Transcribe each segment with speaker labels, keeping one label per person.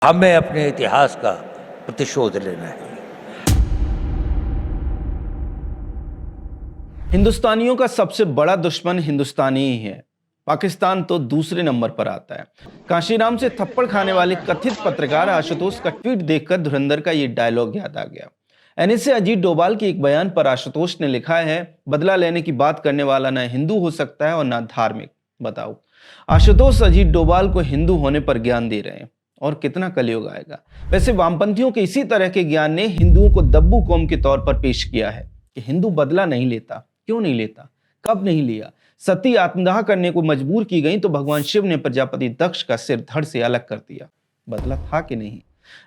Speaker 1: हमें अपने इतिहास का प्रतिशोध लेना है।
Speaker 2: हिंदुस्तानियों का सबसे बड़ा दुश्मन हिंदुस्तानी ही है। पाकिस्तान तो दूसरे नंबर पर आता है। काशीराम से थप्पड़ खाने वाले कथित पत्रकार आशुतोष का ट्वीट देखकर धुरंधर का ये डायलॉग याद आ गया। एनएसए अजीत डोभाल के एक बयान पर आशुतोष ने लिखा है, बदला लेने की बात करने वाला न हिंदू हो सकता है और न धार्मिक। बताओ, आशुतोष अजीत डोभाल को हिंदू होने पर ज्ञान दे रहे हैं। और कितना कलयुग आएगा। वैसे वामपंथियों के इसी तरह के ज्ञान ने हिंदुओं को दब्बू कौम के तौर पर पेश किया है कि हिंदू बदला नहीं लेता। क्यों नहीं लेता? कब नहीं लिया? सती आत्मदाह करने को मजबूर की गई तो भगवान शिव ने प्रजापति दक्ष का सिर धड़ से अलग कर दिया। बदला था कि नहीं?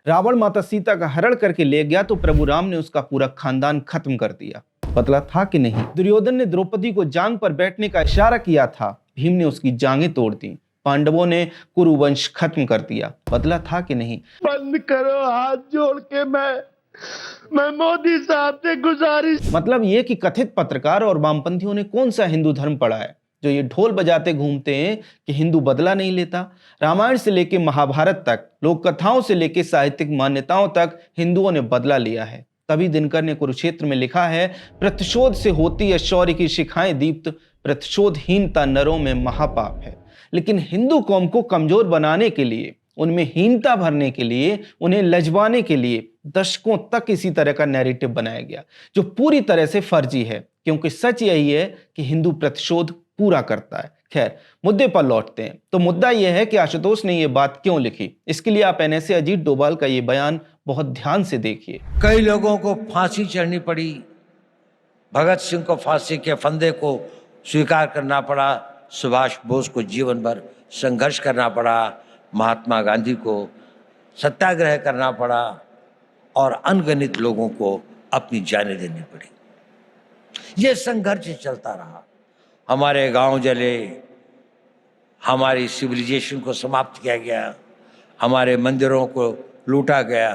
Speaker 2: रावण माता सीता का हरण करके ले गया तो प्रभु राम ने उसका पूरा खानदान खत्म कर दिया। बदला था कि नहीं? दुर्योधन ने द्रौपदी को जांग पर बैठने का इशारा किया था, भीम ने उसकी जांगें तोड़ दी। पांडवों ने कुरुवंश खत्म कर दिया। बदला था कि नहीं?
Speaker 3: बंद करो, हाथ जोड़ के मैं मोदी साहब से गुजारिश।
Speaker 2: मतलब ये कि कथित पत्रकार और वामपंथियों ने कौन सा हिंदू धर्म पढ़ा है जो ये ढोल बजाते घूमते हैं कि हिंदू बदला नहीं लेता। रामायण से लेके महाभारत तक, लोक कथाओं से लेके साहित्यिक मान्यताओं तक हिंदुओं ने बदला लिया है। तभी दिनकर ने कुरुक्षेत्र में लिखा है, प्रतिशोध से होती है शौर्य की शिखाएं दीप्त, प्रतिशोधहीनता नरों में महापाप है। लेकिन हिंदू कौम को कमजोर बनाने के लिए, उनमें हीनता भरने के लिए, उन्हें लजवाने के लिए दशकों तक इसी तरह का नैरेटिव बनाया गया जो पूरी तरह से फर्जी है, क्योंकि सच यही है कि हिंदू प्रतिशोध पूरा करता है। खैर, मुद्दे पर लौटते हैं। तो मुद्दा यह है कि आशुतोष ने यह बात क्यों लिखी। इसके लिए आप एनएसए अजीत डोभाल का यह बयान बहुत ध्यान से देखिए।
Speaker 1: कई लोगों को फांसी चढ़नी पड़ी, भगत सिंह को फांसी के फंदे को स्वीकार करना पड़ा, सुभाष बोस को जीवन भर संघर्ष करना पड़ा, महात्मा गांधी को सत्याग्रह करना पड़ा और अनगिनत लोगों को अपनी जानें देनी पड़ी। यह संघर्ष चलता रहा। हमारे गांव जले, हमारी सिविलाइजेशन को समाप्त किया गया, हमारे मंदिरों को लूटा गया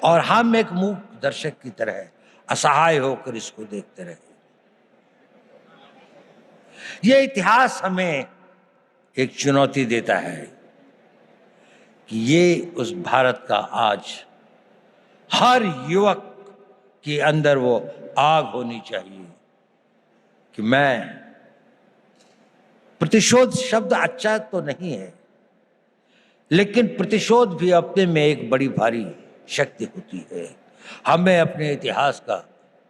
Speaker 1: और हम एक मूक दर्शक की तरह असहाय होकर इसको देखते रहे। यह इतिहास हमें एक चुनौती देता है कि ये उस भारत का आज हर युवक के अंदर वो आग होनी चाहिए कि मैं, प्रतिशोध शब्द अच्छा तो नहीं है, लेकिन प्रतिशोध भी अपने में एक बड़ी भारी शक्ति होती है। हमें अपने इतिहास का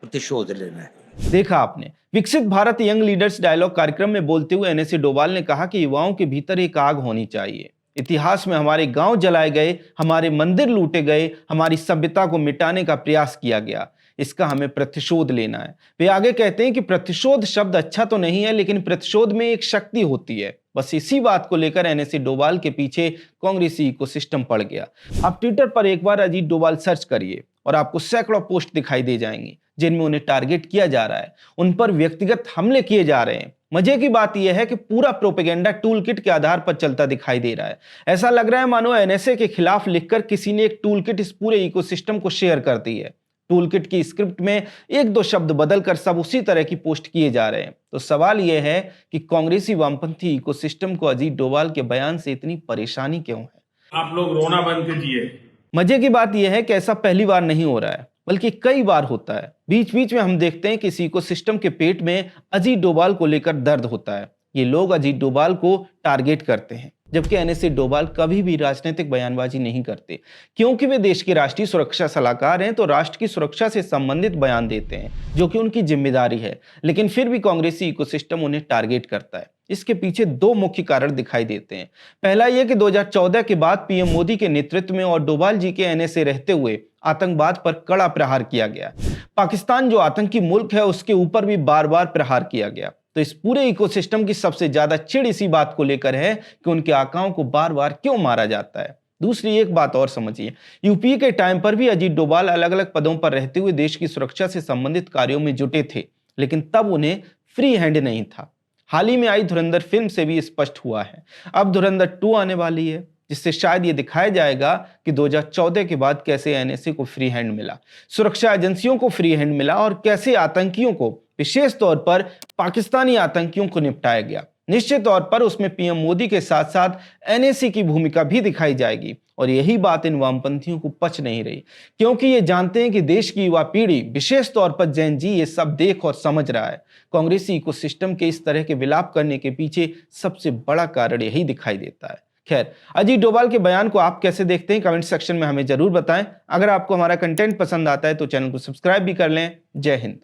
Speaker 1: प्रतिशोध लेना है।
Speaker 2: देखा आपने, विकसित भारत यंग लीडर्स डायलॉग कार्यक्रम में बोलते हुए एनएसए डोभाल ने कहा कि युवाओं के भीतर एक आग होनी चाहिए। इतिहास में हमारे गांव जलाए गए, हमारे मंदिर लूटे गए, हमारी सभ्यता को मिटाने का प्रयास किया गया। इसका हमें प्रतिशोध लेना है। वे आगे कहते हैं कि प्रतिशोध शब्द अच्छा तो नहीं है, लेकिन प्रतिशोध में एक शक्ति होती है। बस इसी बात को लेकर एनएसए डोभाल के पीछे कांग्रेसी इकोसिस्टम पड़ गया। आप ट्विटर पर एक बार अजीत डोभाल सर्च करिए और आपको सैकड़ों पोस्ट दिखाई दे जाएंगी जिनमें उन्हें टारगेट किया जा रहा है, उन पर व्यक्तिगत हमले किए जा रहे हैं। मजे की बात यह है कि पूरा प्रोपेगेंडा टूल किट के आधार पर चलता दिखाई दे रहा है। ऐसा लग रहा है मानो एनएसए के खिलाफ लिखकर किसी ने एक टूल किट इस पूरे इकोसिस्टम को शेयर कर दी है। टूल किट की स्क्रिप्ट में एक दो शब्द बदलकर सब उसी तरह की पोस्ट किए जा रहे हैं। तो सवाल यह है कि कांग्रेसी वामपंथी इकोसिस्टम को अजीत डोभाल के बयान से इतनी परेशानी क्यों है?
Speaker 3: आप लोग रोना बंद कीजिए।
Speaker 2: मजे की बात यह है कि ऐसा पहली बार नहीं हो रहा है, बल्कि कई बार होता है। बीच बीच में हम देखते हैं कि इस इकोसिस्टम के पेट में अजीत डोभाल को लेकर दर्द होता है। ये लोग अजीत डोभाल को टारगेट करते हैं, जबकि एनएसए डोभाल कभी भी राजनीतिक बयानबाजी नहीं करते, क्योंकि वे देश के राष्ट्रीय सुरक्षा सलाहकार हैं। तो राष्ट्र की सुरक्षा से संबंधित बयान देते हैं, जो कि उनकी जिम्मेदारी है। लेकिन फिर भी कांग्रेसी इकोसिस्टम उन्हें टारगेट करता है। इसके पीछे दो मुख्य कारण दिखाई देते हैं। पहला यह कि 2014 के बाद पीएम मोदी के नेतृत्व में और डोभाल जी के एनएसए रहते हुए आतंकवाद पर कड़ा प्रहार किया गया। पाकिस्तान जो आतंकी मुल्क है, उसके ऊपर भी बार बार प्रहार किया गया। तो इस पूरे इकोसिस्टम की सबसे ज्यादा चिढ़ इसी बात को लेकर है कि उनके आकाओं को बार बार क्यों मारा जाता है। दूसरी एक बात और समझिए, यूपीए के टाइम पर भी अजीत डोभाल अलग अलग पदों पर रहते हुए देश की सुरक्षा से संबंधित कार्यों में जुटे थे, लेकिन तब उन्हें फ्री हैंड नहीं था। हाल ही में आई धुरंधर फिल्म से भी स्पष्ट हुआ है। अब धुरंधर 2 आने वाली है, जिससे शायद ये दिखाया जाएगा कि 2014 के बाद कैसे एनएसए को फ्री हैंड मिला, सुरक्षा एजेंसियों को फ्री हैंड मिला और कैसे आतंकियों को, विशेष तौर पर पाकिस्तानी आतंकियों को निपटाया गया। निश्चित तौर पर उसमें पीएम मोदी के साथ साथ एनएसी की भूमिका भी दिखाई जाएगी और यही बात इन वामपंथियों को पच नहीं रही, क्योंकि ये जानते हैं कि देश की युवा पीढ़ी, विशेष तौर पर जैन जी, ये सब देख और समझ रहा है। कांग्रेसी इकोसिस्टम के इस तरह के विलाप करने के पीछे सबसे बड़ा कारण यही दिखाई देता है। खैर, अजीत डोभाल के बयान को आप कैसे देखते हैं, कमेंट सेक्शन में हमें जरूर बताएं। अगर आपको हमारा कंटेंट पसंद आता है तो चैनल को सब्सक्राइब भी कर लें। जय हिंद।